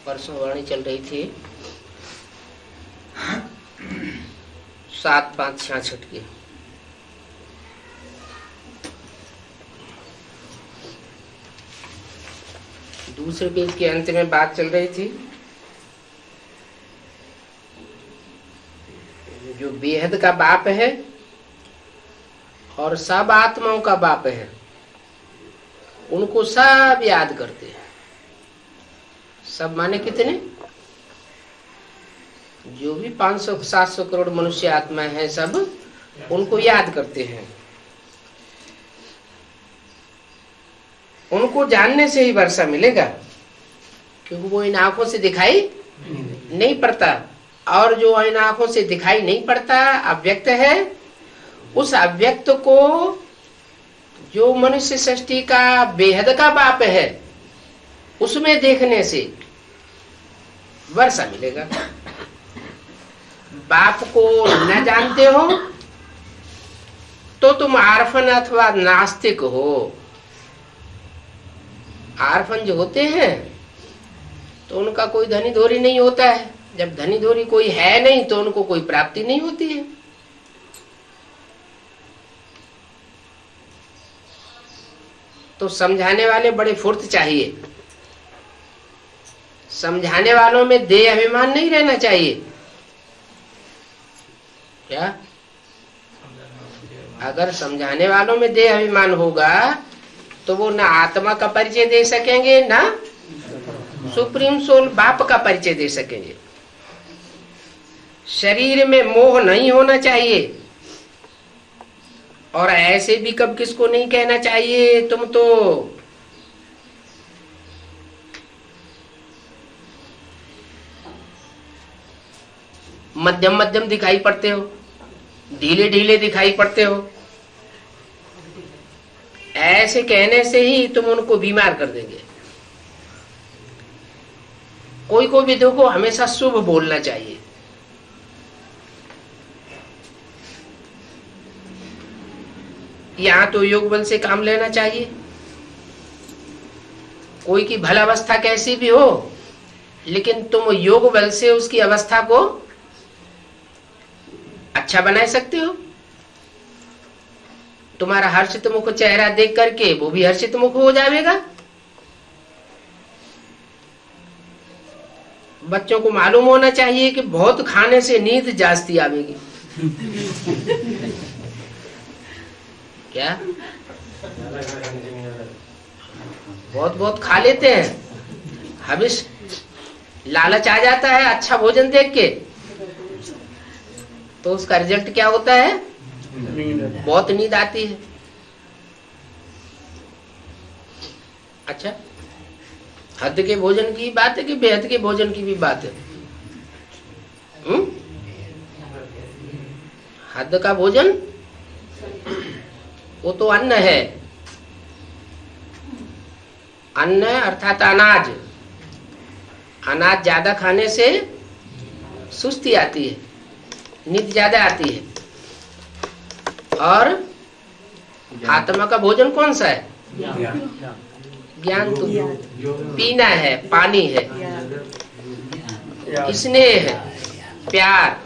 परसों वाणी चल रही थी 7/5/66 की। दूसरे पेज के अंत में बात चल रही थी जो बेहद का बाप है और सब आत्माओं का बाप है, उनको सब याद करते हैं। सब माने कितने? जो भी 500-700 करोड़ मनुष्य आत्मा है, सब उनको याद करते हैं। उनको जानने से ही वर्षा मिलेगा, क्योंकि वो इन आंखों से दिखाई नहीं पड़ता। और जो इन आंखों से दिखाई नहीं पड़ता, अव्यक्त है, उस अव्यक्त को जो मनुष्य सृष्टि का बेहद का बाप है, उसमें देखने से वर्षा मिलेगा। बाप को न जानते हो तो तुम आर्फन अथवा नास्तिक हो। आर्फन जो होते हैं तो उनका कोई धनी धोरी नहीं होता है। जब धनी धोरी कोई है नहीं तो उनको कोई प्राप्ति नहीं होती है। तो समझाने वाले बड़े फुर्त चाहिए। समझाने वालों में देह अभिमान नहीं रहना चाहिए। क्या? अगर समझाने वालों में देह अभिमान होगा तो वो ना आत्मा का परिचय दे सकेंगे, ना सुप्रीम सोल बाप का परिचय दे सकेंगे। शरीर में मोह नहीं होना चाहिए। और ऐसे भी कब किसको नहीं कहना चाहिए तुम तो मध्यम मध्यम दिखाई पड़ते हो, ढीले ढीले दिखाई पड़ते हो। ऐसे कहने से ही तुम उनको बीमार कर देंगे। कोई को भी देखो, हमेशा शुभ बोलना चाहिए। यहां तो योग बल से काम लेना चाहिए। कोई की भलावस्था कैसी भी हो, लेकिन तुम योग बल से उसकी अवस्था को अच्छा बना सकते हो। तुम्हारा हर्षित मुख चेहरा देख करके वो भी हर्षित मुख हो जाएगा। बच्चों को मालूम होना चाहिए कि बहुत खाने से नींद जास्ती आवेगी। क्या? बहुत बहुत खा लेते हैं, हविष लालच आ जाता है अच्छा भोजन देख के, तो उसका रिजल्ट क्या होता है? बहुत नींद आती है। अच्छा, हद के भोजन की बात है कि बेहद के भोजन की भी बात है? हद का भोजन वो तो अन्न है। अन्न अर्थात अनाज। अनाज ज्यादा खाने से सुस्ती आती है, नींद ज्यादा आती है। और आत्मा का भोजन कौन सा है? ज्ञान तो पीना है, पानी है, स्नेह है, प्यार।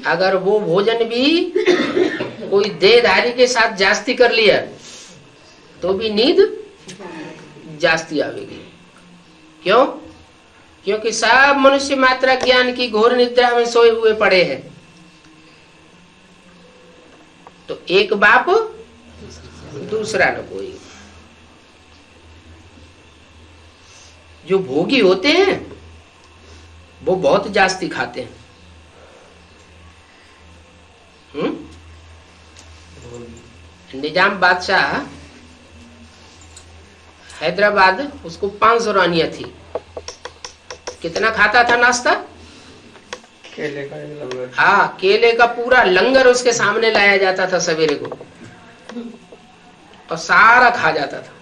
अगर वो भोजन भी कोई देहधारी के साथ जास्ती कर लिया तो भी नींद जास्ती आवेगी। क्यों? क्योंकि सब मनुष्य मात्रा ज्ञान की घोर निद्रा में सोए हुए पड़े हैं। तो एक बाप दूसरा न कोई। जो भोगी होते हैं वो बहुत जास्ती खाते हैं। निजाम बादशाह हैदराबाद, उसको 500 रानियां थी। कितना खाता था नाश्ता? केले का एक लंगर। हाँ, केले का पूरा लंगर उसके सामने लाया जाता था सवेरे को, और सारा खा जाता था।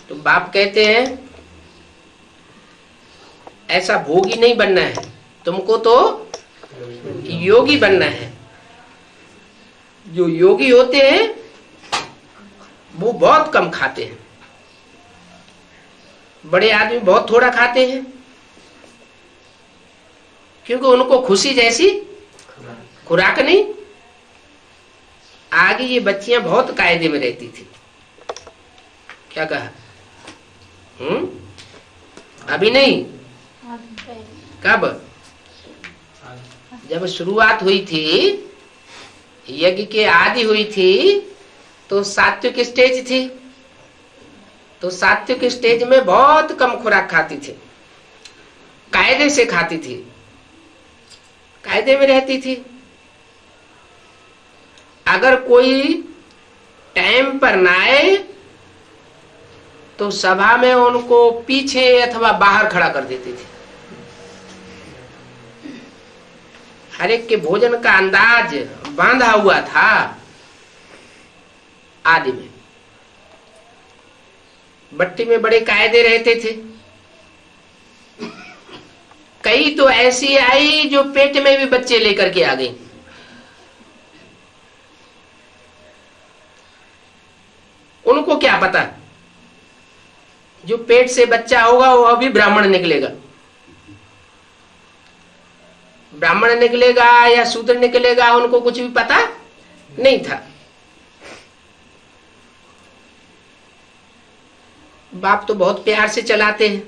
तो बाप कहते हैं ऐसा भोगी नहीं बनना है, तुमको तो योगी बनना है। जो योगी होते हैं वो बहुत कम खाते हैं। बड़े आदमी बहुत थोड़ा खाते हैं, क्योंकि उनको खुशी जैसी खुराक नहीं। आगे ये बच्चियां बहुत कायदे में रहती थी। क्या कहा? अभी नहीं, कब? जब शुरुआत हुई थी, यज्ञ के आदि हुई थी, तो सात्विक स्टेज थी। तो सात्विक स्टेज में बहुत कम खुराक खाती थी, कायदे से खाती थी, कायदे में रहती थी। अगर कोई टाइम पर ना आए तो सभा में उनको पीछे अथवा बाहर खड़ा कर देती थी। हर एक के भोजन का अंदाज बांधा हुआ था आदि में। बट्टी में बड़े कायदे रहते थे। कई तो ऐसी आई जो पेट में भी बच्चे लेकर के आ गई। उनको क्या पता जो पेट से बच्चा होगा वो अभी ब्राह्मण निकलेगा, ब्राह्मण निकलेगा या शूद्र निकलेगा, उनको कुछ भी पता नहीं था। बाप तो बहुत प्यार से चलाते हैं,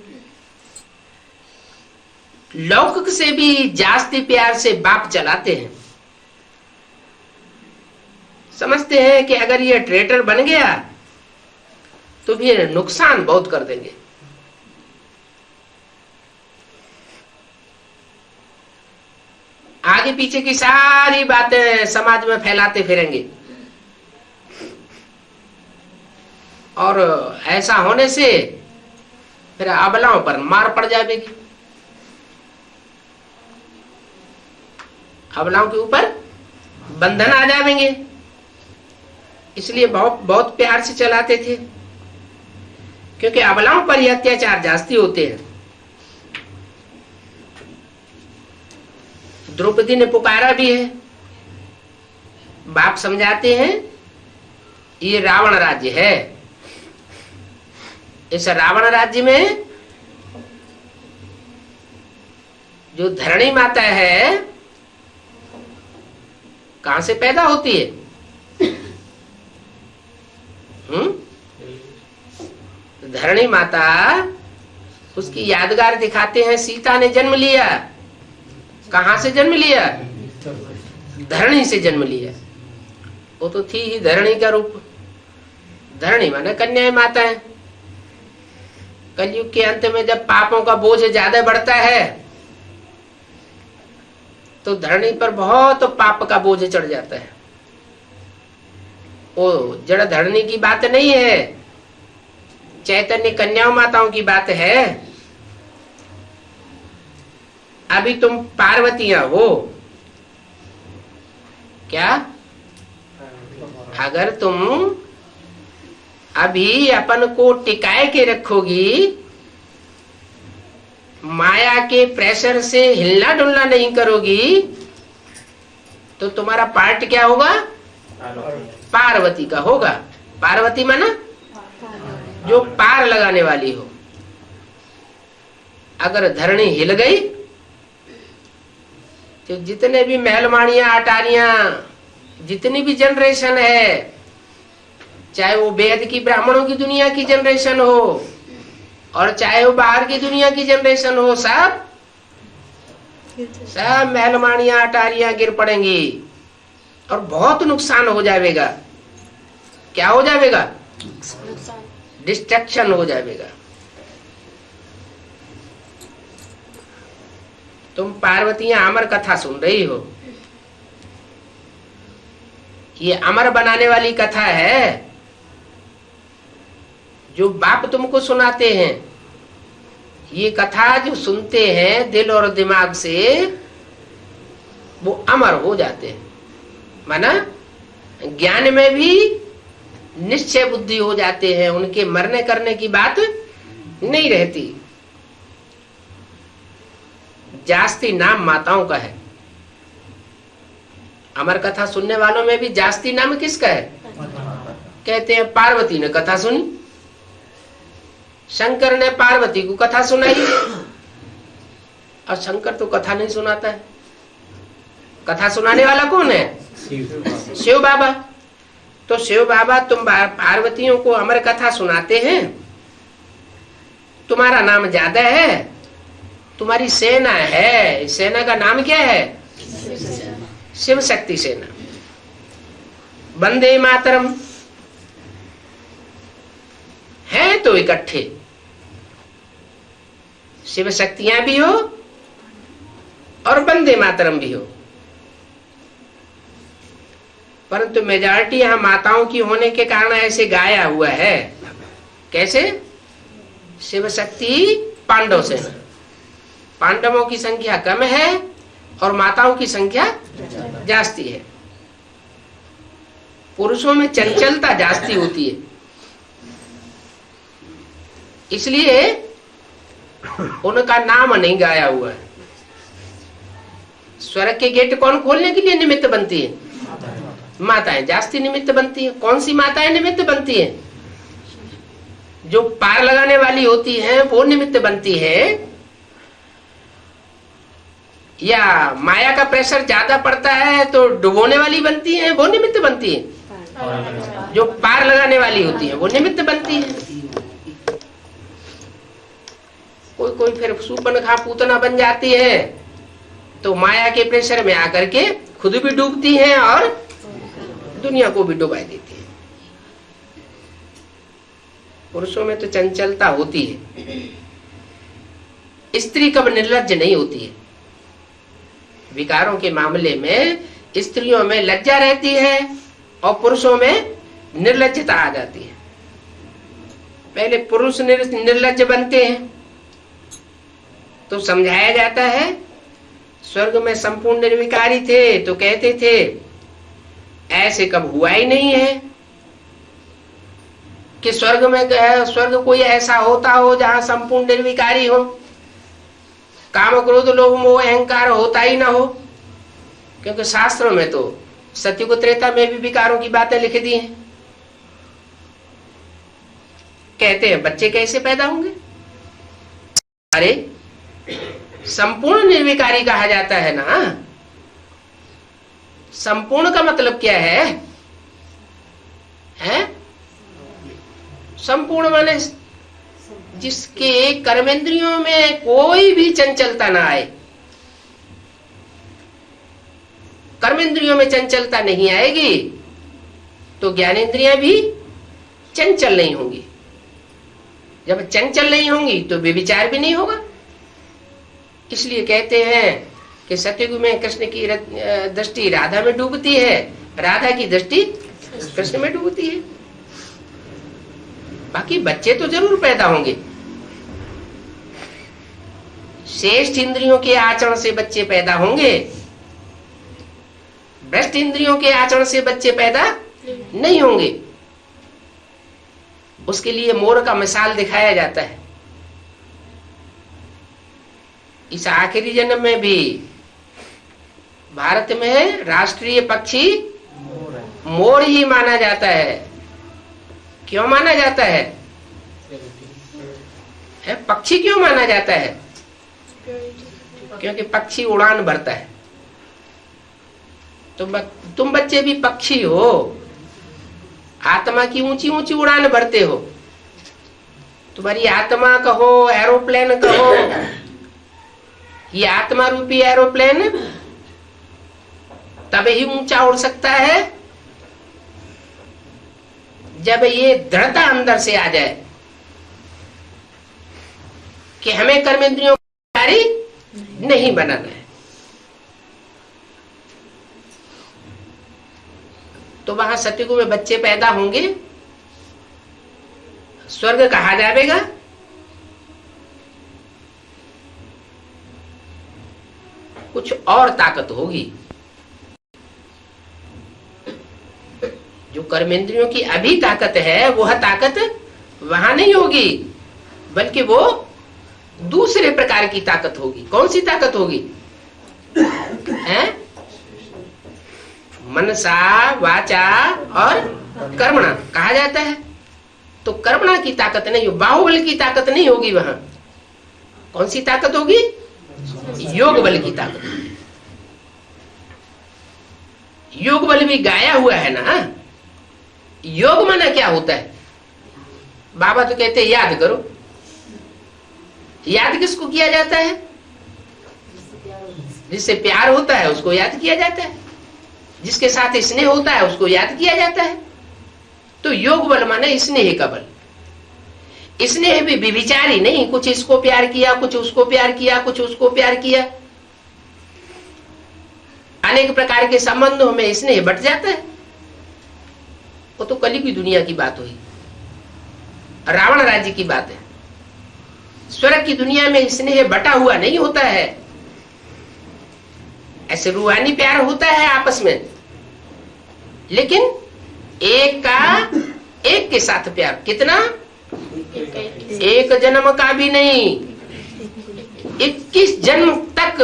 लौकिक से भी जास्ती प्यार से बाप चलाते हैं। समझते हैं कि अगर ये ट्रेटर बन गया तो फिर नुकसान बहुत कर देंगे। आगे पीछे की सारी बातें समाज में फैलाते फिरेंगे, और ऐसा होने से फिर अबलाओं पर मार पड़ जाएगी। अबलाओं के ऊपर बंधन आ जाएंगे। इसलिए बहुत बहुत प्यार से चलाते थे, क्योंकि अबलाओं पर यह अत्याचार जास्ती होते हैं। द्रौपदी ने पुकारा भी है, बाप समझाते हैं ये रावण राज्य है। इस रावण राज्य में जो धरणी माता है कहां से पैदा होती है? धरणी माता, उसकी यादगार दिखाते हैं। सीता ने जन्म लिया, कहां से जन्म लिया? धरणी से जन्म लिया। वो तो थी ही धरणी का रूप। धरणी माने कन्या माता है। कलयुग के अंत में जब पापों का बोझ ज्यादा बढ़ता है तो धरणी पर बहुत पाप का बोझ चढ़ जाता है। वो जड़ धरणी की बात नहीं है, चैतन्य कन्याओं माताओं की बात है। अभी तुम पार्वतियां हो क्या? अगर तुम अभी अपन को टिकाए के रखोगी, माया के प्रेशर से हिलना डुलना नहीं करोगी, तो तुम्हारा पार्ट क्या होगा? पार्वती का होगा। पार्वती माना जो पार लगाने वाली हो। अगर धरणी हिल गई तो जितने भी महलमानियां अटारियां, जितनी भी जनरेशन है, चाहे वो वेद की ब्राह्मणों की दुनिया की जनरेशन हो और चाहे वो बाहर की दुनिया की जनरेशन हो, सब महलमानियां अटारियां गिर पड़ेंगी और बहुत नुकसान हो जाएगा। क्या हो जाएगा? डिस्ट्रक्शन हो जाएगा। तुम पार्वतियां अमर कथा सुन रही हो, ये अमर बनाने वाली कथा है जो बाप तुमको सुनाते हैं। ये कथा जो सुनते हैं दिल और दिमाग से, वो अमर हो जाते हैं। माना ज्ञान में भी निश्चय बुद्धि हो जाते हैं, उनके मरने करने की बात नहीं रहती। जास्ती नाम माताओं का है। अमर कथा सुनने वालों में भी जास्ती नाम किसका है? कहते हैं पार्वती ने कथा सुनी, शंकर ने पार्वती को कथा सुनाई, और शंकर तो कथा नहीं सुनाता है। कथा सुनाने वाला कौन है? शिव बाबा। तो शिव बाबा तुम पार्वतियों को अमर कथा सुनाते हैं, तुम्हारा नाम ज्यादा है, तुम्हारी सेना है, सेना का नाम क्या है? शिव शक्ति सेना। वंदे मातरम है तो इकट्ठे, शिव शक्तियां भी हो और वंदे मातरम भी हो, परंतु मेजॉरिटी यहां माताओं की होने के कारण ऐसे गाया हुआ है। कैसे? शिव शक्ति पांडव सेना। पांडवों की संख्या कम है और माताओं की संख्या जास्ती है। पुरुषों में चंचलता जास्ती होती है, इसलिए उनका नाम नहीं गाया हुआ है। स्वर्ग के गेट कौन खोलने के लिए निमित्त बनती है? माताएं जास्ती निमित्त बनती है। कौन सी माताएं निमित्त बनती है? जो पार लगाने वाली होती हैं वो निमित्त बनती है, या माया का प्रेशर ज्यादा पड़ता है तो डुबोने वाली बनती है, वो निमित्त बनती है। जो पार लगाने वाली होती है वो निमित्त बनती है। कोई कोई फिर सूर्पनखा पूतना बन जाती है तो माया के प्रेशर में आकर के खुद भी डूबती है और दुनिया को भी डुबा देती है। पुरुषों में तो चंचलता होती है, स्त्री कब निर्लज्ज नहीं होती है। विकारों के मामले में स्त्रियों में लज्जा रहती है और पुरुषों में निर्लज्जता आ जाती है। पहले पुरुष निर्लज्ज बनते हैं तो समझाया जाता है, स्वर्ग में संपूर्ण निर्विकारी थे तो कहते थे ऐसे कब हुआ ही नहीं है कि स्वर्ग कोई ऐसा होता हो जहां संपूर्ण निर्विकारी हो, काम क्रोध लोभ मोह अहंकार होता ही ना हो। क्योंकि शास्त्रों में तो सत्युग त्रेता में भी विकारों की बातें लिख दी हैं। कहते हैं बच्चे कैसे पैदा होंगे? अरे संपूर्ण निर्विकारी कहा जाता है ना। संपूर्ण का मतलब क्या है? संपूर्ण माने जिसके कर्मेंद्रियों में कोई भी चंचलता ना आए। कर्मेंद्रियों में चंचलता नहीं आएगी तो ज्ञानेंद्रियां भी चंचल नहीं होंगी। जब चंचल नहीं होंगी तो व्यभिचार भी नहीं होगा। इसलिए कहते हैं कि सतयुग में कृष्ण की दृष्टि राधा में डूबती है, राधा की दृष्टि कृष्ण में डूबती है। बाकी बच्चे तो जरूर पैदा होंगे। श्रेष्ठ इंद्रियों के आचरण से बच्चे पैदा होंगे, भ्रष्ट इंद्रियों के आचरण से बच्चे पैदा नहीं होंगे। उसके लिए मोर का मिसाल दिखाया जाता है। इस आखिरी जन्म में भी भारत में राष्ट्रीय पक्षी मोर ही माना जाता है। क्यों माना जाता है? पक्षी क्यों माना जाता है? क्योंकि पक्षी उड़ान भरता है। तुम बच्चे भी पक्षी हो, आत्मा की ऊंची ऊंची उड़ान भरते हो। तुम्हारी आत्मा कहो, एरोप्लेन कहो, ये आत्मा रूपी एरोप्लेन तब ही ऊंचा उड़ सकता है जब ये दृढ़ता अंदर से आ जाए कि हमें कर्मेंद्रियों को जारी नहीं बनाना है। तो वहां सतयुग में बच्चे पैदा होंगे, स्वर्ग कहा जाएगा। कुछ और ताकत होगी जो कर्मेंद्रियों की अभी ताकत है, वह ताकत वहां नहीं होगी, बल्कि वो दूसरे प्रकार की ताकत होगी। कौन सी ताकत होगी? मनसा वाचा और कर्मणा कहा जाता है। तो कर्मणा की ताकत नहीं हो, बाहुबल की ताकत नहीं होगी। वहां कौन सी ताकत होगी? योग बल की ताकत होगी। योग बल भी गाया हुआ है ना। योग माना क्या होता है? बाबा तो कहते हैं याद करो। याद किसको किया जाता है? जिससे प्यार होता है उसको याद किया जाता है, जिसके साथ स्नेह होता है उसको याद किया जाता है। तो योग बल माने स्नेह का बल। स्नेह भी विचारी नहीं, कुछ इसको प्यार किया, कुछ उसको प्यार किया, कुछ उसको प्यार किया। अनेक प्रकार के संबंधों में स्नेह बढ़ जाता है। वो तो कली की दुनिया की बात हुई, रावण राज्य की बात है। स्वर्ग की दुनिया में स्नेह बटा हुआ नहीं होता है। ऐसे रूहानी प्यार होता है आपस में, लेकिन एक के साथ प्यार। कितना? एक जन्म का भी नहीं, 21 जन्म तक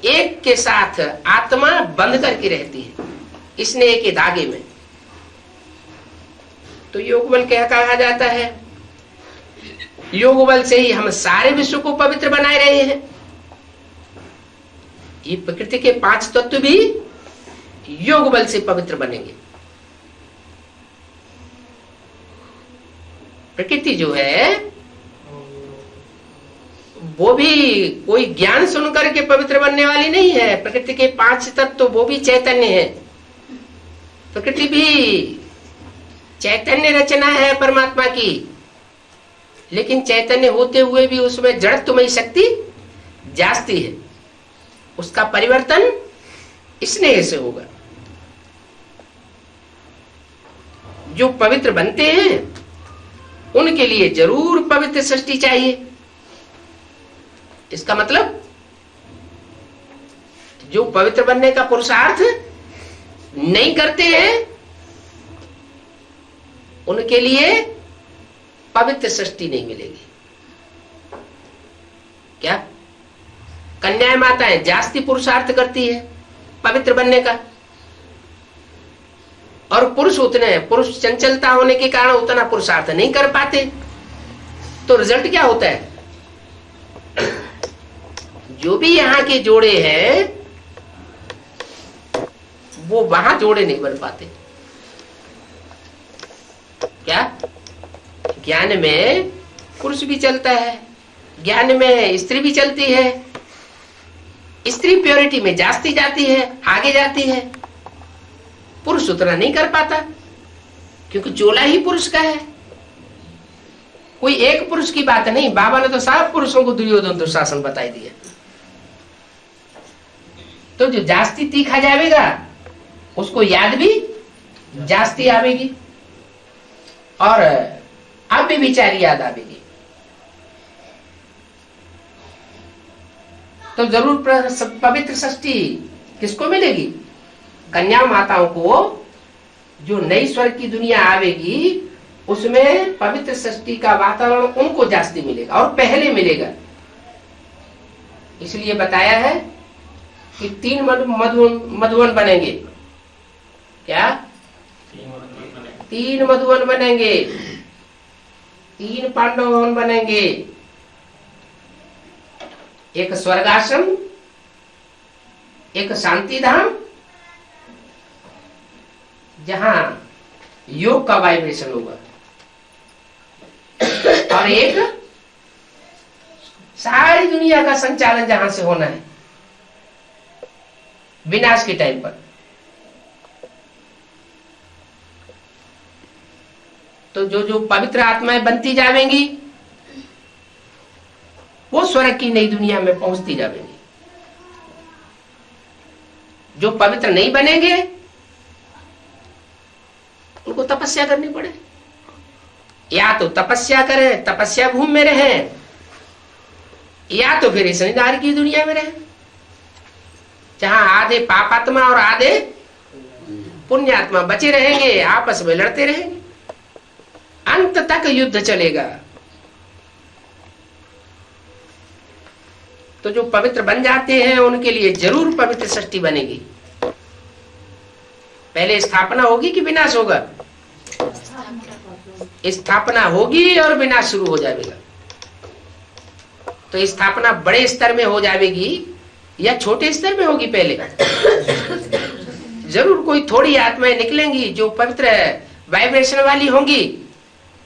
एक के साथ आत्मा बंध करके रहती है स्नेह के धागे में। तो योग बल क्या कहा जाता है? योग बल से ही हम सारे विश्व को पवित्र बनाए रहे हैं। ये प्रकृति के 5 तत्व भी योग बल से पवित्र बनेंगे। प्रकृति जो है वो भी कोई ज्ञान सुन करके पवित्र बनने वाली नहीं है। प्रकृति के 5 तत्व वो भी चैतन्य है। प्रकृति भी चैतन्य रचना है परमात्मा की, लेकिन चैतन्य होते हुए भी उसमें जड़त्वमयी शक्ति जास्ती है। उसका परिवर्तन स्नेह से होगा। जो पवित्र बनते हैं उनके लिए जरूर पवित्र सृष्टि चाहिए। इसका मतलब जो पवित्र बनने का पुरुषार्थ नहीं करते हैं उनके लिए पवित्र सृष्टि नहीं मिलेगी। क्या? कन्या माताएं जास्ती पुरुषार्थ करती है पवित्र बनने का, और पुरुष चंचलता होने के कारण उतना पुरुषार्थ नहीं कर पाते। तो रिजल्ट क्या होता है? जो भी यहाँ के जोड़े हैं वो वहां जोड़े नहीं बन पाते। क्या? ज्ञान में पुरुष भी चलता है, ज्ञान में स्त्री भी चलती है। स्त्री प्योरिटी में जाती जाती है, आगे जाती है। पुरुष उतना नहीं कर पाता क्योंकि चोला ही पुरुष का है। कोई एक पुरुष की बात नहीं, बाबा ने तो सब पुरुषों को दुर्योधन दुशासन बताई दिया। तो जो जास्ती तीखा जाएगा उसको याद भी जास्ती आवेगी और अब भी विचारी याद आवेगी। तो जरूर पवित्र सृष्टि किसको मिलेगी? कन्या माताओं को। जो नई स्वर्ग की दुनिया आवेगी उसमें पवित्र सृष्टि का वातावरण उनको जास्ती मिलेगा और पहले मिलेगा। इसलिए बताया है कि 3 मधुवन बनेंगे। क्या? 3 मधुवन बनेंगे, 3 पांडव भवन बनेंगे। एक स्वर्गाश्रम, एक शांति धाम जहां योग का वाइब्रेशन होगा, और एक सारी दुनिया का संचालन जहां से होना है विनाश के टाइम पर। तो जो जो पवित्र आत्माएं बनती जाएंगी वो स्वर्ग की नई दुनिया में पहुंचती जाएंगी। जो पवित्र नहीं बनेंगे उनको तपस्या करनी पड़े। या तो तपस्या करें, तपस्या भूमि में रहें, या तो फिर इस निदार की दुनिया में रहें जहां आधे पापात्मा और आधे पुण्यात्मा बचे रहेंगे, आपस में लड़ते रहेंगे। अंत तक युद्ध चलेगा। तो जो पवित्र बन जाते हैं उनके लिए जरूर पवित्र सृष्टि बनेगी। पहले स्थापना होगी कि विनाश होगा? स्थापना होगी और विनाश शुरू हो जाएगा। तो स्थापना बड़े स्तर में हो जाएगी या छोटे स्तर में होगी? पहले जरूर कोई थोड़ी आत्माएं निकलेंगी जो पवित्र वाइब्रेशन वाली होंगी,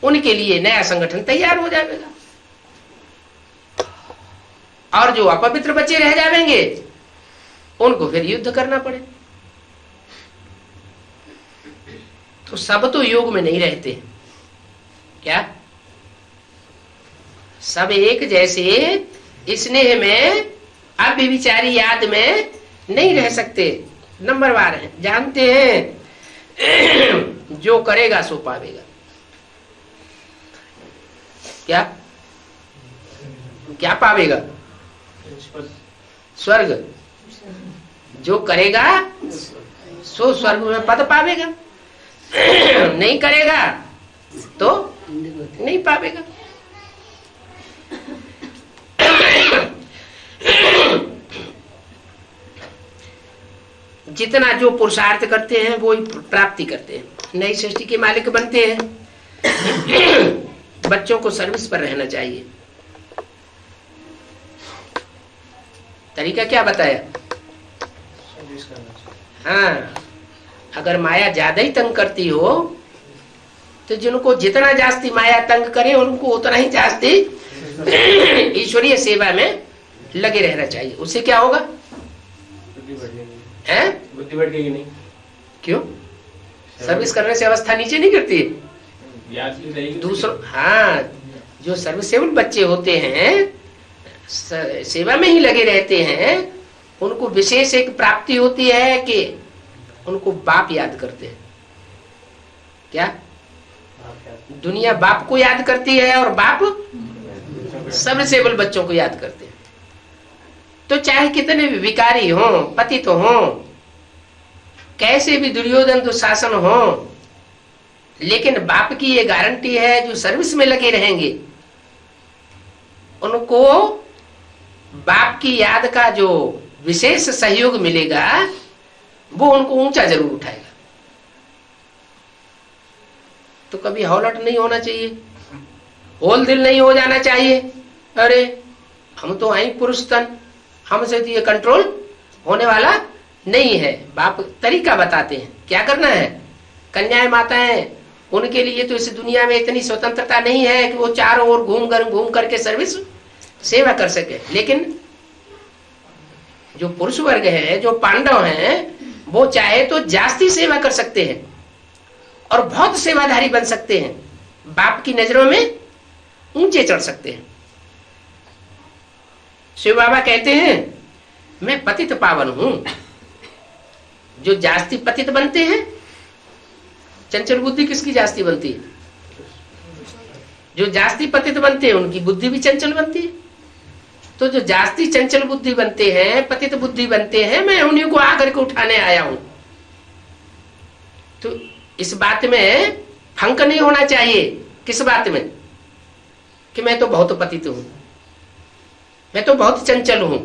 उनके लिए नया संगठन तैयार हो जाएगा, और जो अपवित्र बच्चे रह जाएंगे उनको फिर युद्ध करना पड़े। तो सब तो योग में नहीं रहते क्या? सब एक जैसे स्नेह में, अव्यभिचारी याद में नहीं रह सकते। नंबर वार है, जानते हैं जो करेगा सो पावेगा। क्या क्या पावेगा? स्वर्ग। जो करेगा सो स्वर्ग में पद पावेगा, नहीं करेगा तो नहीं पावेगा। जितना जो पुरुषार्थ करते हैं वो ही प्राप्ति करते हैं, नई सृष्टि के मालिक बनते हैं। बच्चों को सर्विस पर रहना चाहिए। तरीका क्या बताया? हाँ, अगर माया ज्यादा ही तंग करती हो तो जिनको जितना जास्ती माया तंग करे उनको उतना ही जास्ती ईश्वरीय सेवा में लगे रहना चाहिए। उससे क्या होगा? बुद्धि बढ़ गई नहीं। क्यों? सर्विस करने से अवस्था नीचे नहीं गिरती है। दूसरों, हाँ, जो सर्विसेबल बच्चे होते हैं, सेवा में ही लगे रहते हैं, उनको विशेष एक प्राप्ति होती है कि उनको बाप याद करते हैं। क्या? दुनिया बाप को याद करती है और बाप सर्विसेबल बच्चों को याद करते हैं। तो चाहे कितने भी विकारी हों, पतित हों, कैसे भी दुर्योधन दुशासन हो, लेकिन बाप की ये गारंटी है जो सर्विस में लगे रहेंगे उनको बाप की याद का जो विशेष सहयोग मिलेगा वो उनको ऊंचा जरूर उठाएगा। तो कभी हौलट नहीं होना चाहिए, होल दिल नहीं हो जाना चाहिए। अरे हम तो आई पुरुष तन, हमसे तो ये कंट्रोल होने वाला नहीं है। बाप तरीका बताते हैं क्या करना है। कन्याएं माताएं, उनके लिए तो इस दुनिया में इतनी स्वतंत्रता नहीं है कि वो चारों ओर घूम करके सर्विस सेवा कर सके। लेकिन जो पुरुष वर्ग है, जो पांडव हैं, वो चाहे तो जास्ती सेवा कर सकते हैं और बहुत सेवाधारी बन सकते हैं, बाप की नजरों में ऊंचे चढ़ सकते हैं। शिव बाबा कहते हैं मैं पतित पावन हूं। जो जास्ती पतित बनते हैं, चंचल बुद्धि किसकी जास्ती बनती है? जो जास्ती पतित बनते हैं उनकी बुद्धि भी चंचल बनती है। तो जो जास्ती चंचल बुद्धि बनते हैं, पतित बुद्धि बनते हैं, मैं उन्हीं को आकर के उठाने आया हूं। तो इस बात में फंक नहीं होना चाहिए। किस बात में? कि मैं तो बहुत पतित हूं, मैं तो बहुत चंचल हूं।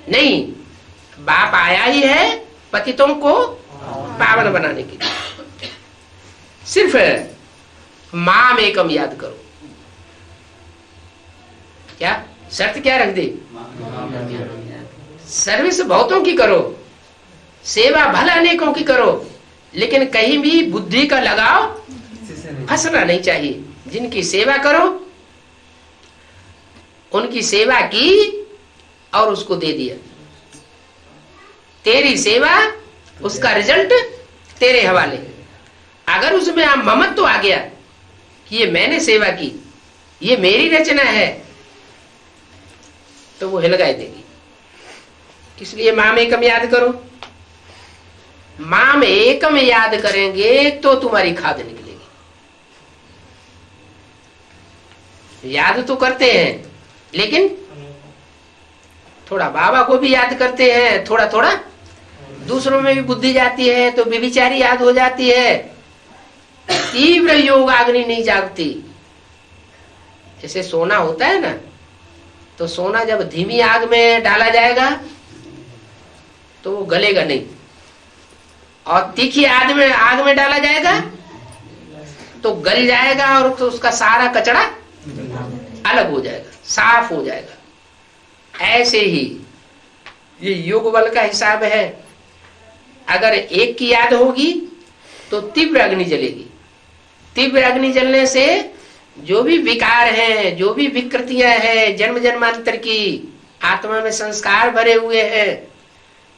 नहीं, बाप आया ही है पतितों को पावन बनाने के लिए। सिर्फ माम एकम याद करो। क्या शर्त क्या रख दी? सर्विस बहुतों की करो, सेवा भले अनेकों की करो, लेकिन कहीं भी बुद्धि का लगाव फंसना नहीं चाहिए। जिनकी सेवा करो उनकी सेवा की और उसको दे दिया। तेरी सेवा, उसका रिजल्ट तेरे हवाले। अगर उसमें आप ममत्व तो आ गया कि ये मैंने सेवा की, ये मेरी रचना है, तो वो हिलगाए देगी। इसलिए माम एकम याद करो। माम एकम याद करेंगे तो तुम्हारी खाद निकलेगी। याद तो करते हैं, लेकिन थोड़ा बाबा को भी याद करते हैं, थोड़ा थोड़ा दूसरों में भी बुद्धि जाती है तो व्यभिचारी याद हो जाती है। तीव्र योग अग्नि नहीं जागती। जैसे सोना होता है ना, तो सोना जब धीमी आग में डाला जाएगा तो वो गलेगा नहीं, और तीखी आग में डाला जाएगा तो गल जाएगा और तो उसका सारा कचरा अलग हो जाएगा, साफ हो जाएगा। ऐसे ही ये योग बल का हिसाब है। अगर एक की याद होगी तो तीव्र अग्नि जलेगी। तीव्र अग्नि जलने से जो भी विकार हैं, जो भी विकृतियां हैं, जन्म जन्मांतर की आत्मा में संस्कार भरे हुए हैं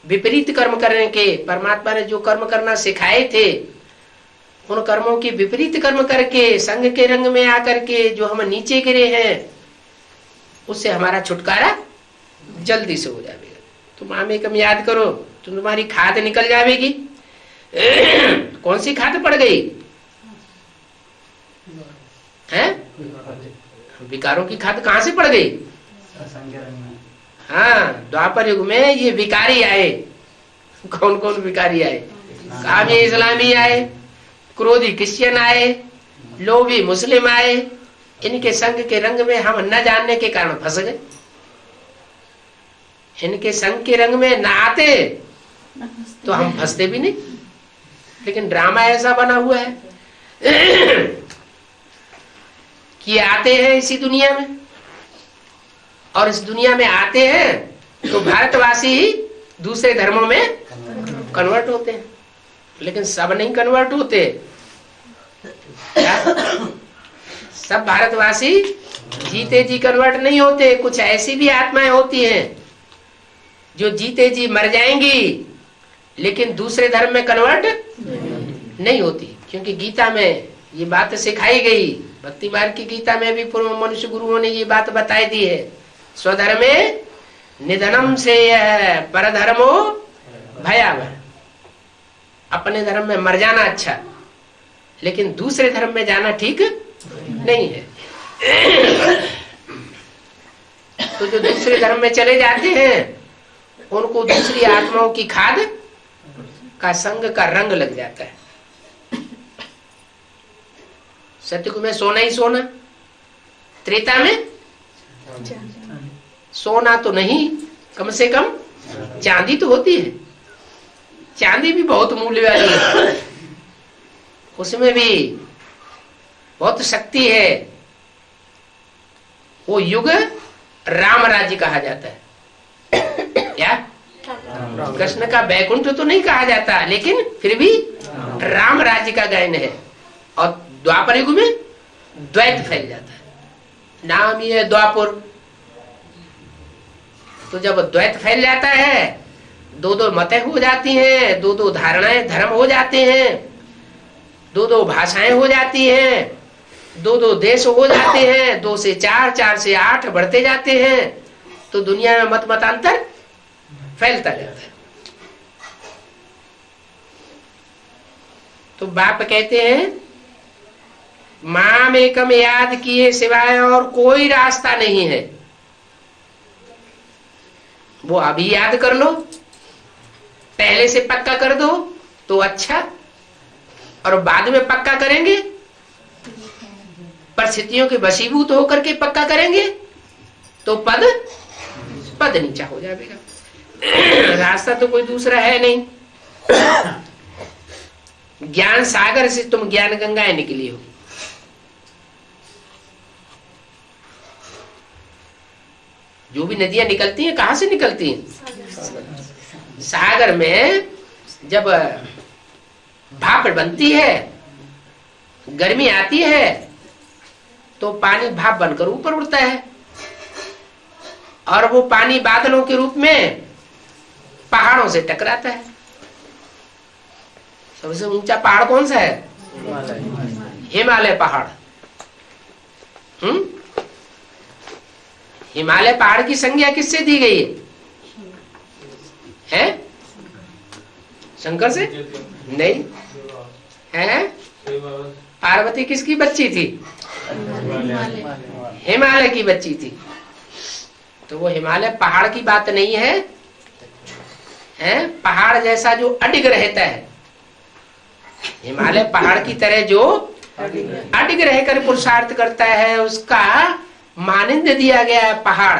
विपरीत कर्म करने के, परमात्मा ने जो कर्म करना सिखाए थे उन कर्मों की विपरीत कर्म करके संग के रंग में आकर के जो हम नीचे गिरे हैं उससे हमारा छुटकारा जल्दी से हो जाएगा। तुम आमेकम याद करो, तुम्हारी खाद निकल जाएगी। कौन सी खाद पड़ गई है? विकारों की खाद कहां से पड़ गई? हाँ, द्वापर युग में ये विकारी आए। कौन कौन विकारी आए? कामी इस्लामी आए, क्रोधी क्रिश्चियन आए, लोभी मुस्लिम आए। इनके संग के रंग में हम न जानने के कारण फंस गए। इनके संग के रंग में न आते तो हम फंसते भी नहीं। लेकिन ड्रामा ऐसा बना हुआ है कि आते हैं इसी दुनिया में, और इस दुनिया में आते हैं तो भारतवासी ही दूसरे धर्मों में कन्वर्ट होते हैं। लेकिन सब नहीं कन्वर्ट होते। सब भारतवासी जीते जी कन्वर्ट नहीं होते। कुछ ऐसी भी आत्माएं होती हैं जो जीते जी मर जाएंगी लेकिन दूसरे धर्म में कन्वर्ट नहीं होती। क्योंकि गीता में ये बात सिखाई गई, भक्ति मार्ग की गीता में भी पूर्व मनुष्य गुरुओं ने ये बात बताई दी है। स्वधर्मे निधनम से परधर्मो भयावह। अपने धर्म में मर जाना अच्छा, लेकिन दूसरे धर्म में जाना ठीक नहीं है। तो जो दूसरे धर्म में चले जाते हैं उनको दूसरी आत्माओं की खाद का संग का रंग लग जाता है। सतयुग में सोना ही सोना, त्रेता में सोना तो नहीं, कम से कम चांदी तो होती है। चांदी भी बहुत मूल्य वाली है, उसमें भी बहुत शक्ति है। वो युग राम राज्य कहा जाता है। क्या? कृष्ण का बैकुंठ तो नहीं कहा जाता, लेकिन फिर भी राम राज्य का गायन है। और द्वापर युग में द्वैत फैल जाता है, नाम ही है द्वापुर। तो जब द्वैत फैल जाता है, दो दो मतें हो जाती हैं, दो दो धारणाएं धर्म हो जाते हैं, दो दो भाषाएं हो जाती हैं, दो दो देश हो जाते हैं, 2 से 4, 4 से 8 बढ़ते जाते हैं। तो दुनिया में मत मतांतर फैलता जाता है। तो बाप कहते हैं माम एकम याद किए सिवाय और कोई रास्ता नहीं है। वो अभी याद कर लो, पहले से पक्का कर दो तो अच्छा, और बाद में पक्का करेंगे, परिस्थितियों के वशीभूत होकर के पक्का करेंगे तो पद नीचा हो जाएगा। रास्ता तो कोई दूसरा है नहीं। ज्ञान सागर से तुम ज्ञान गंगाएं निकली हो। जो भी नदियां निकलती हैं कहां से निकलती हैं? सागर में जब भाप बनती है, गर्मी आती है तो पानी भाप बनकर ऊपर उड़ता है, और वो पानी बादलों के रूप में पहाड़ों से टकराता है। सबसे ऊंचा पहाड़ कौन सा है? हिमालय पहाड़। हिमालय पहाड़ की संज्ञा किससे दी गई है? शंकर से नहीं है। पार्वती किसकी बच्ची थी? हिमालय की बच्ची थी। तो वो हिमालय पहाड़ की बात नहीं है, पहाड़ जैसा जो अडिग रहता है, हिमालय पहाड़ की तरह जो अडिग रहकर पुरुषार्थ करता है, उसका मानिंद दिया गया है पहाड़।